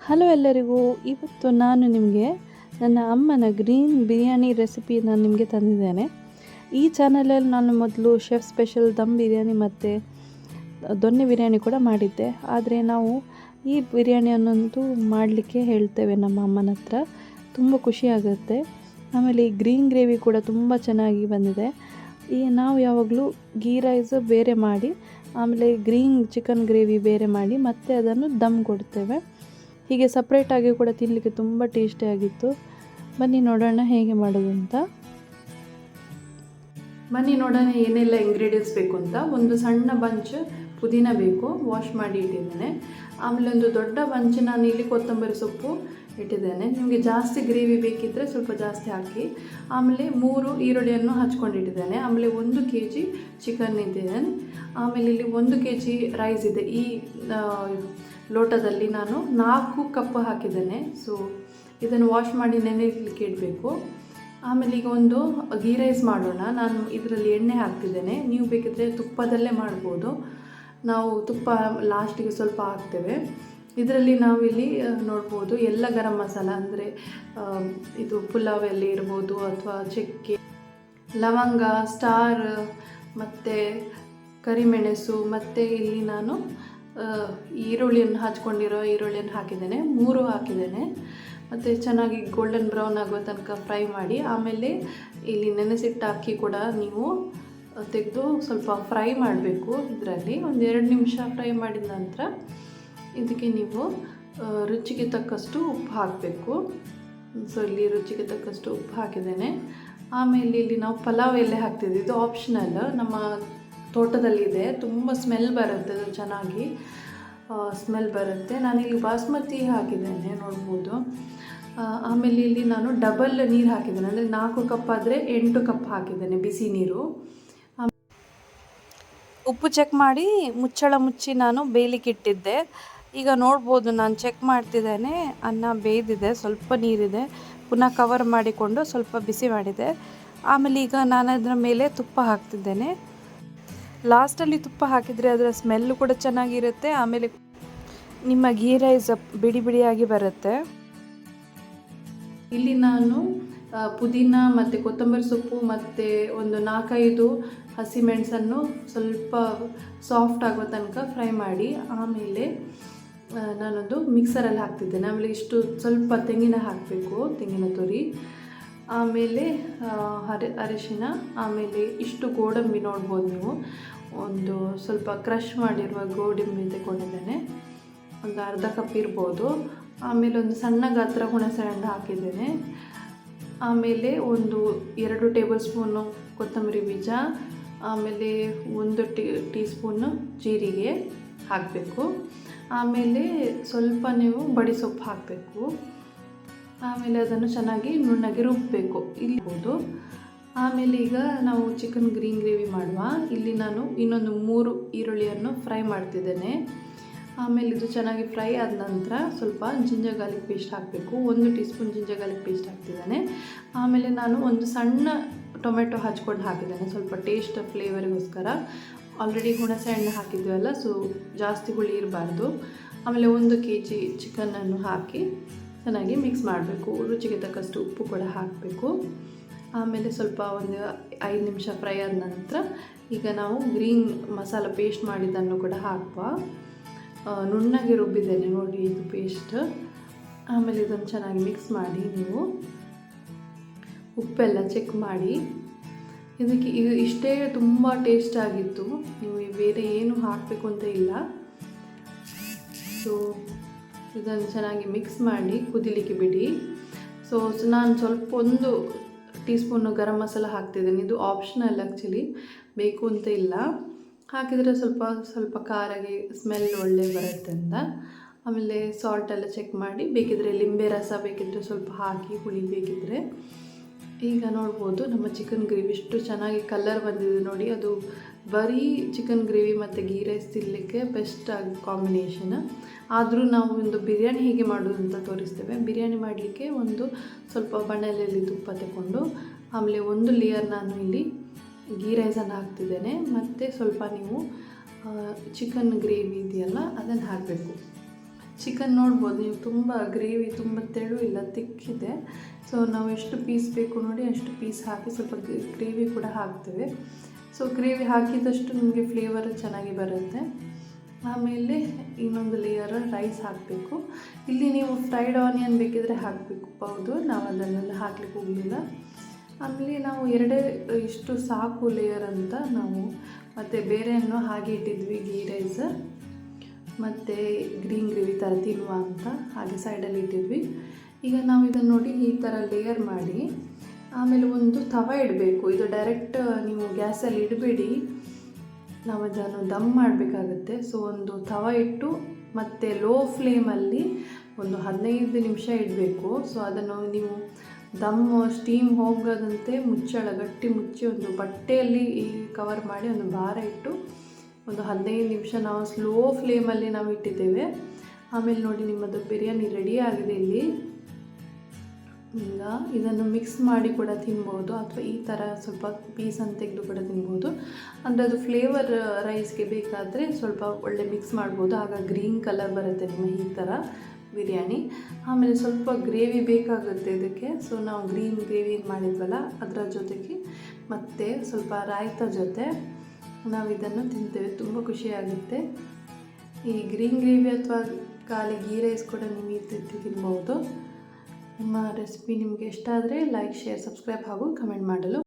Hello ಎಲ್ಲರಿಗೂ. ಇವತ್ತು ನಾನು ನಿಮಗೆ ನನ್ನ ಅಮ್ಮನ ಗ್ರೀನ್ ಬಿರಿಯಾನಿ ರೆಸಿಪಿ ನಾನು ನಿಮಗೆ ತಂದಿದ್ದೇನೆ. ಈ ಚಾನಲಲ್ಲಿ ನಾನು ಮೊದಲು ಶೆಫ್ ಸ್ಪೆಷಲ್ ದಮ್ ಬಿರಿಯಾನಿ ಮತ್ತು ದೊನ್ನೆ ಬಿರಿಯಾನಿ ಕೂಡ ಮಾಡಿದ್ದೆ. ಆದರೆ ನಾವು ಈ ಬಿರಿಯಾನಿಯನ್ನೊಂದು ಮಾಡಲಿಕ್ಕೆ ಹೇಳ್ತೇವೆ ನಮ್ಮ ಅಮ್ಮನ ಹತ್ರ. ತುಂಬ ಖುಷಿಯಾಗುತ್ತೆ. ಆಮೇಲೆ ಈ ಗ್ರೀನ್ ಗ್ರೇವಿ ಕೂಡ ತುಂಬ ಚೆನ್ನಾಗಿ ಬಂದಿದೆ. ನಾವು ಯಾವಾಗಲೂ ಗೀ ರೈಸ್ ಬೇರೆ ಮಾಡಿ ಆಮೇಲೆ ಗ್ರೀನ್ ಚಿಕನ್ ಗ್ರೇವಿ ಬೇರೆ ಮಾಡಿ ಮತ್ತೆ ಅದನ್ನು ದಮ್ ಕೊಡ್ತೇವೆ. ಹೀಗೆ ಸಪ್ರೇಟಾಗಿ ಕೂಡ ತಿನ್ನಲಿಕ್ಕೆ ತುಂಬ ಟೇಸ್ಟಿಯಾಗಿತ್ತು. ಬನ್ನಿ ನೋಡೋಣ ಹೇಗೆ ಮಾಡೋದು ಅಂತ. ಬನ್ನಿ ನೋಡೋಣ ಏನೆಲ್ಲ ಇಂಗ್ರೀಡಿಯೆಂಟ್ಸ್ ಬೇಕು ಅಂತ. ಒಂದು ಸಣ್ಣ ಬಂಚ್ ಪುದೀನ ಬೇಕು, ವಾಶ್ ಮಾಡಿ ಇಟ್ಟಿದ್ದೇನೆ. ಆಮೇಲೆ ಒಂದು ದೊಡ್ಡ ಬಂಚ್ ನಾನು ಇಲ್ಲಿ ಕೊತ್ತಂಬರಿ ಸೊಪ್ಪು ಇಟ್ಟಿದ್ದೇನೆ. ನಿಮಗೆ ಜಾಸ್ತಿ ಗ್ರೇವಿ ಬೇಕಿದ್ದರೆ ಸ್ವಲ್ಪ ಜಾಸ್ತಿ ಹಾಕಿ. ಆಮೇಲೆ 3 ಈರುಳ್ಳಿಯನ್ನು ಹಚ್ಕೊಂಡಿಟ್ಟಿದ್ದೇನೆ. ಆಮೇಲೆ 1 kg ಚಿಕನ್ ಇದ್ದೇನೆ. ಆಮೇಲೆ ಇಲ್ಲಿ 1 kg ರೈಸ್ ಇದೆ. ಈ ಲೋಟದಲ್ಲಿ ನಾನು 4 ಕಪ್ ಹಾಕಿದ್ದೇನೆ. ಸೊ ಇದನ್ನು ವಾಶ್ ಮಾಡಿ ನೆನೆಯಲಿಕ್ಕೆ ಇಡಬೇಕು. ಆಮೇಲೆ ಈಗ ಒಂದು ಗೀ ರೈಸ್ ಮಾಡೋಣ. ನಾನು ಇದರಲ್ಲಿ ಎಣ್ಣೆ ಹಾಕ್ತಿದ್ದೇನೆ. ನೀವು ಬೇಕಿದ್ದರೆ ತುಪ್ಪದಲ್ಲೇ ಮಾಡ್ಬೋದು. ನಾವು ತುಪ್ಪ ಲಾಸ್ಟಿಗೆ ಸ್ವಲ್ಪ ಹಾಕ್ತೇವೆ. ಇದರಲ್ಲಿ ನಾವಿಲ್ಲಿ ನೋಡ್ಬೋದು ಎಲ್ಲ ಗರಂ ಮಸಾಲ, ಅಂದರೆ ಇದು ಪುಲಾವ್ ಎಲೆ ಇರ್ಬೋದು ಅಥವಾ ಚಕ್ಕೆ, ಲವಂಗ, ಸ್ಟಾರ್ ಮತ್ತು ಕರಿಮೆಣಸು, ಮತ್ತು ಇಲ್ಲಿ ನಾನು ಈರುಳ್ಳಿಯನ್ನು ಹಚ್ಕೊಂಡಿರೋ ಈರುಳ್ಳಿಯನ್ನು ಹಾಕಿದ್ದೇನೆ. 3 ಹಾಕಿದ್ದೇನೆ. ಮತ್ತು ಚೆನ್ನಾಗಿ ಗೋಲ್ಡನ್ ಬ್ರೌನ್ ಆಗೋ ತನಕ ಫ್ರೈ ಮಾಡಿ. ಆಮೇಲೆ ಇಲ್ಲಿ ನೆನೆಸಿಟ್ಟ ಅಕ್ಕಿ ಕೂಡ ನೀವು ತೆಗೆದು ಸ್ವಲ್ಪ ಫ್ರೈ ಮಾಡಬೇಕು. ಇದರಲ್ಲಿ ಒಂದು 2 ನಿಮಿಷ ಫ್ರೈ ಮಾಡಿದ ನಂತರ ಇದಕ್ಕೆ ನೀವು ರುಚಿಗೆ ತಕ್ಕಷ್ಟು ಉಪ್ಪು ಹಾಕಬೇಕು. ಸೊ ಇಲ್ಲಿ ರುಚಿಗೆ ತಕ್ಕಷ್ಟು ಉಪ್ಪು ಹಾಕಿದ್ದೇನೆ. ಆಮೇಲೆ ಇಲ್ಲಿ ನಾವು ಪಲಾವ್ ಎಲೆ ಹಾಕ್ತಿದ್ವಿ. ಇದು ಆಪ್ಷನಲ್, ನಮ್ಮ ತೋಟದಲ್ಲಿದೆ. ತುಂಬ ಸ್ಮೆಲ್ ಬರುತ್ತೆ, ಅದು ಚೆನ್ನಾಗಿ ಸ್ಮೆಲ್ ಬರುತ್ತೆ. ನಾನಿಲ್ಲಿ ಬಾಸ್ಮತಿ ಹಾಕಿದ್ದೇನೆ, ನೋಡ್ಬೋದು. ಆಮೇಲೆ ಇಲ್ಲಿ ನಾನು ಡಬಲ್ ನೀರು ಹಾಕಿದ್ದೇನೆ, ಅಂದರೆ 4 ಕಪ್ ಆದರೆ 8 ಕಪ್ ಹಾಕಿದ್ದೇನೆ ಬಿಸಿ ನೀರು. ಉಪ್ಪು ಚೆಕ್ ಮಾಡಿ ಮುಚ್ಚಳ ಮುಚ್ಚಿ ನಾನು ಬೇಯಲಿಕ್ಕೆ ಇಟ್ಟಿದ್ದೆ. ಈಗ ನೋಡ್ಬೋದು ನಾನು ಚೆಕ್ ಮಾಡ್ತಿದ್ದೇನೆ, ಅನ್ನ ಬೇಯ್ದಿದೆ, ಸ್ವಲ್ಪ ನೀರಿದೆ. ಪುನಃ ಕವರ್ ಮಾಡಿಕೊಂಡು ಸ್ವಲ್ಪ ಬಿಸಿ ಮಾಡಿದೆ. ಆಮೇಲೆ ಈಗ ನಾನು ಅದರ ಮೇಲೆ ತುಪ್ಪ ಹಾಕ್ತಿದ್ದೇನೆ. ಲಾಸ್ಟಲ್ಲಿ ತುಪ್ಪ ಹಾಕಿದರೆ ಅದರ ಸ್ಮೆಲ್ಲು ಕೂಡ ಚೆನ್ನಾಗಿರುತ್ತೆ. ಆಮೇಲೆ ನಿಮ್ಮ ಗೀ ರೈಸ್ ಬಿಡಿ ಬಿಡಿಯಾಗಿ ಬರುತ್ತೆ. ಇಲ್ಲಿ ನಾನು ಪುದೀನ ಮತ್ತು ಕೊತ್ತಂಬರಿ ಸೊಪ್ಪು ಮತ್ತು ಒಂದು 4-5 ಹಸಿಮೆಣಸನ್ನು ಸ್ವಲ್ಪ ಸಾಫ್ಟ್ ಆಗೋ ತನಕ ಫ್ರೈ ಮಾಡಿ ಆಮೇಲೆ ನಾನೊಂದು ಮಿಕ್ಸರಲ್ಲಿ ಹಾಕ್ತಿದ್ದೇನೆ. ಆಮೇಲೆ ಇಷ್ಟು ಸ್ವಲ್ಪ ತೆಂಗಿನ ಹಾಕಬೇಕು, ತೆಂಗಿನ ತುರಿ. ಆಮೇಲೆ ಅರಿಶಿನ, ಆಮೇಲೆ ಇಷ್ಟು ಗೋಡಂಬಿ ನೋಡ್ಬೋದು ನೀವು. ಒಂದು ಸ್ವಲ್ಪ ಕ್ರಷ್ ಮಾಡಿರುವ ಗೋಡಂಬಿ ತಗೊಂಡಿದ್ದೇನೆ, ಒಂದು ಅರ್ಧ ಕಪ್ ಇರ್ಬೋದು. ಆಮೇಲೆ ಒಂದು ಸಣ್ಣ ಗಾತ್ರ ಹುಣಸೆ ಹಣ್ಣು ಹಾಕಿದ್ದೇನೆ. ಆಮೇಲೆ ಒಂದು 2 ಟೇಬಲ್ ಸ್ಪೂನು ಕೊತ್ತಂಬರಿ ಬೀಜ, ಆಮೇಲೆ 1 ಟೀ ಸ್ಪೂನು ಜೀರಿಗೆ ಹಾಕಬೇಕು. ಆಮೇಲೆ ಸ್ವಲ್ಪ ನೀವು ಬಡಿ ಸೊಪ್ಪು ಹಾಕಬೇಕು. ಆಮೇಲೆ ಅದನ್ನು ಚೆನ್ನಾಗಿ ನುಣ್ಣಗೆ ರುಬ್ಬಬೇಕು ಇಲ್ಬೋದು. ಆಮೇಲೆ ಈಗ ನಾವು ಚಿಕನ್ ಗ್ರೀನ್ ಗ್ರೇವಿ ಮಾಡುವ. ಇಲ್ಲಿ ನಾನು ಇನ್ನೊಂದು 3 ಈರುಳ್ಳಿಯನ್ನು ಫ್ರೈ ಮಾಡ್ತಿದ್ದೇನೆ. ಆಮೇಲೆ ಇದು ಚೆನ್ನಾಗಿ ಫ್ರೈ ಆದ ನಂತರ ಸ್ವಲ್ಪ ಜಿಂಜರ್ ಗಾರ್ಲಿಕ್ ಪೇಸ್ಟ್ ಹಾಕಬೇಕು. 1 teaspoon ginger garlic paste ಹಾಕ್ತಿದ್ದೇನೆ. ಆಮೇಲೆ ನಾನು ಒಂದು ಸಣ್ಣ ಟೊಮೆಟೊ ಹಚ್ಕೊಂಡು ಹಾಕಿದ್ದೇನೆ, ಸ್ವಲ್ಪ ಟೇಸ್ಟ್ ಫ್ಲೇವರಿಗೋಸ್ಕರ. ಆಲ್ರೆಡಿ ಹುಣಸೆ ಹಣ್ಣು ಹಾಕಿದ್ವಲ್ಲ, ಸೊ ಜಾಸ್ತಿ ಹುಳಿ ಇರಬಾರ್ದು. ಆಮೇಲೆ 1 kg ಚಿಕನನ್ನು ಹಾಕಿ ಚೆನ್ನಾಗಿ ಮಿಕ್ಸ್ ಮಾಡಬೇಕು. ರುಚಿಗೆ ತಕ್ಕಷ್ಟು ಉಪ್ಪು ಕೂಡ ಹಾಕಬೇಕು. ಆಮೇಲೆ ಸ್ವಲ್ಪ ಒಂದು 5 ನಿಮಿಷ ಫ್ರೈ ಆದ ನಂತರ ಈಗ ನಾವು ಗ್ರೀನ್ ಮಸಾಲ ಪೇಸ್ಟ್ ಮಾಡಿದ್ದನ್ನು ಕೂಡ ಹಾಕುವ. ನುಣ್ಣಗೆ ರುಬ್ಬಿದ್ದೇನೆ ನೋಡಿ ಇದು ಪೇಸ್ಟ್. ಆಮೇಲೆ ಇದನ್ನು ಚೆನ್ನಾಗಿ ಮಿಕ್ಸ್ ಮಾಡಿ ನೀವು ಉಪ್ಪೆಲ್ಲ ಚೆಕ್ ಮಾಡಿ. ಇದಕ್ಕೆ ಇದು ಇಷ್ಟೇ ತುಂಬ ಟೇಸ್ಟ್ ಆಗಿತ್ತು, ನೀವು ಬೇರೆ ಏನು ಹಾಕಬೇಕು ಅಂತ ಇಲ್ಲ. ಸೊ ಇದನ್ನು ಚೆನ್ನಾಗಿ ಮಿಕ್ಸ್ ಮಾಡಿ ಕುದಿಲಿಕ್ಕೆ ಬಿಡಿ. ಸೊ ನಾನು ಸ್ವಲ್ಪ 1 ಟೀ ಸ್ಪೂನು ಗರಂ ಮಸಾಲ ಹಾಕ್ತಿದ್ದೇನೆ. ಇದು ಆಪ್ಷನಲ್, ಆ್ಯಕ್ಚುಲಿ ಬೇಕು ಅಂತ ಇಲ್ಲ. ಹಾಕಿದರೆ ಸ್ವಲ್ಪ ಖಾರಾಗಿ ಸ್ಮೆಲ್ ಒಳ್ಳೆ ಬರುತ್ತೆ ಅಂತ. ಆಮೇಲೆ ಸಾಲ್ಟ್ ಎಲ್ಲ ಚೆಕ್ ಮಾಡಿ, ಬೇಕಿದ್ದರೆ ಲಿಂಬೆ ರಸ ಬೇಕಿದ್ದರೆ ಸ್ವಲ್ಪ ಹಾಕಿ, ಹುಳಿ ಬೇಕಿದ್ದರೆ. ಈಗ ನೋಡ್ಬೋದು ನಮ್ಮ ಚಿಕನ್ ಗ್ರೇವಿ ಇಷ್ಟು ಚೆನ್ನಾಗಿ ಕಲರ್ ಬಂದಿದೆ ನೋಡಿ. ಅದು ಬರೀ ಚಿಕನ್ ಗ್ರೇವಿ ಮತ್ತು ಗೀ ರೈಸ್ ತಿನ್ನಲಿಕ್ಕೆ ಬೆಸ್ಟ್ ಆಗಿ ಕಾಂಬಿನೇಷನ್. ಆದರೂ ನಾವು ಒಂದು ಬಿರಿಯಾನಿ ಹೇಗೆ ಮಾಡೋದು ಅಂತ ತೋರಿಸ್ತೇವೆ. ಬಿರಿಯಾನಿ ಮಾಡಲಿಕ್ಕೆ ಒಂದು ಸ್ವಲ್ಪ ಬಾಣಲೆಯಲ್ಲಿ ತುಪ್ಪ ತಗೊಂಡು ಆಮೇಲೆ 1 ಲೇಯರ್ ನಾನು ಇಲ್ಲಿ ಗೀ ರೈಸನ್ನು ಹಾಕ್ತಿದ್ದೇನೆ. ಮತ್ತು ಸ್ವಲ್ಪ ನೀವು ಚಿಕನ್ ಗ್ರೇವಿ ಇದೆಯಲ್ಲ ಅದನ್ನು ಹಾಕಬೇಕು. ಚಿಕನ್ ನೋಡ್ಬೋದು ನೀವು, ತುಂಬ ಗ್ರೇವಿ ತುಂಬ ತೆಳು ಇಲ್ಲ, ತಿಕ್ಕಿದೆ. ಸೊ ನಾವು ಎಷ್ಟು ಪೀಸ್ ಬೇಕು ನೋಡಿ ಅಷ್ಟು ಪೀಸ್ ಹಾಕಿ ಸ್ವಲ್ಪ ಗ್ರೇವಿ ಕೂಡ ಹಾಕ್ತೇವೆ. ಸೊ ಗ್ರೇವಿ ಹಾಕಿದಷ್ಟು ನಿಮಗೆ ಫ್ಲೇವರ್ ಚೆನ್ನಾಗಿ ಬರುತ್ತೆ. ಆಮೇಲೆ ಇನ್ನೊಂದು ಲೇಯರ್ ರೈಸ್ ಹಾಕಬೇಕು. ಇಲ್ಲಿ ನೀವು ಫ್ರೈಡ್ ಆನಿಯನ್ ಬೇಕಿದ್ರೆ ಹಾಕಬಹುದು, ನಾವು ಅದನ್ನೆಲ್ಲ ಹಾಕ್ಲಿಕ್ಕೆ ಹೋಗಲಿಲ್ಲ. ಆಮೇಲೆ ನಾವು ಎರಡೇ ಇಷ್ಟು ಸಾಕು ಲೇಯರ್ ಅಂತ ನಾವು ಮತ್ತು ಬೇರೆಯನ್ನು ಹಾಗೆ ಇಟ್ಟಿದ್ವಿ, ಗೀ ರೈಸ್ ಮತ್ತು ಗ್ರೀನ್ ಗ್ರೇವಿ ಥರ ತಿನ್ನುವ ಅಂತ ಹಾಗೆ ಸೈಡಲ್ಲಿ ಇಟ್ಟಿದ್ವಿ. ಈಗ ನಾವು ಇದನ್ನು ನೋಡಿ ಈ ಥರ ಲೇಯರ್ ಮಾಡಿ ಆಮೇಲೆ ಒಂದು ತವ ಇಡಬೇಕು. ಇದು ಡೈರೆಕ್ಟ್ ನೀವು ಗ್ಯಾಸಲ್ಲಿ ಇಡಬೇಡಿ, ನಾವು ಅದನ್ನು ದಮ್ ಮಾಡಬೇಕಾಗುತ್ತೆ. ಸೊ ಒಂದು ತವ ಇಟ್ಟು ಮತ್ತು ಲೋ ಫ್ಲೇಮಲ್ಲಿ ಒಂದು 15 ನಿಮಿಷ ಇಡಬೇಕು. ಸೊ ಅದನ್ನು ನೀವು ದಮ್ ಸ್ಟೀಮ್ ಹೋಗದಂತೆ ಗಟ್ಟಿ ಮುಚ್ಚಿ ಒಂದು ಬಟ್ಟೆಯಲ್ಲಿ ಕವರ್ ಮಾಡಿ ಒಂದು ಭಾರ ಇಟ್ಟು ಒಂದು 15 ನಿಮಿಷ ನಾವು ಸ್ಲೋ ಫ್ಲೇಮಲ್ಲಿ ನಾವು ಇಟ್ಟಿದ್ದೇವೆ. ಆಮೇಲೆ ನೋಡಿ ನಿಮ್ಮದು ಬಿರಿಯಾನಿ ರೆಡಿ ಆಗಿದೆ. ಇಲ್ಲಿ ಈಗ ಇದನ್ನು ಮಿಕ್ಸ್ ಮಾಡಿ ಕೂಡ ತಿನ್ಬೋದು, ಅಥವಾ ಈ ಥರ ಸ್ವಲ್ಪ ಪೀಸನ್ನು ತೆಗೆದು ಕೂಡ ತಿನ್ಬೋದು. ಅಂದರೆ ಅದು ಫ್ಲೇವರ್ ರೈಸ್ಗೆ ಬೇಕಾದರೆ ಸ್ವಲ್ಪ ಒಳ್ಳೆ ಮಿಕ್ಸ್ ಮಾಡ್ಬೋದು, ಆಗ ಗ್ರೀನ್ ಕಲರ್ ಬರುತ್ತೆ ನಿಮ್ಮ ಈ ಥರ ಬಿರಿಯಾನಿ. ಆಮೇಲೆ ಸ್ವಲ್ಪ ಗ್ರೇವಿ ಬೇಕಾಗುತ್ತೆ ಇದಕ್ಕೆ. ಸೊ ನಾವು ಗ್ರೀನ್ ಗ್ರೇವಿ ಮಾಡಿದ್ವಲ್ಲ ಅದರ ಜೊತೆಗೆ ಮತ್ತು ಸ್ವಲ್ಪ ರಾಯ್ತ ಜೊತೆ ನಾವು ಇದನ್ನು ತಿಂತೇವೆ, ತುಂಬ ಖುಷಿಯಾಗುತ್ತೆ. ಈ ಗ್ರೀನ್ ಗ್ರೇವಿ ಅಥವಾ ಖಾಲಿ ಗೀ ರೈಸ್ ಕೂಡ ನೀವು ಈ ರೀತಿ ತಿನ್ಬೋದು. ನಿಮ್ಮ ರೆಸಿಪಿ ನಿಮಗೆ ಇಷ್ಟ ಆದರೆ ಲೈಕ್, ಶೇರ್, ಸಬ್ಸ್ಕ್ರೈಬ್ ಹಾಗೂ ಕಮೆಂಟ್ ಮಾಡಲು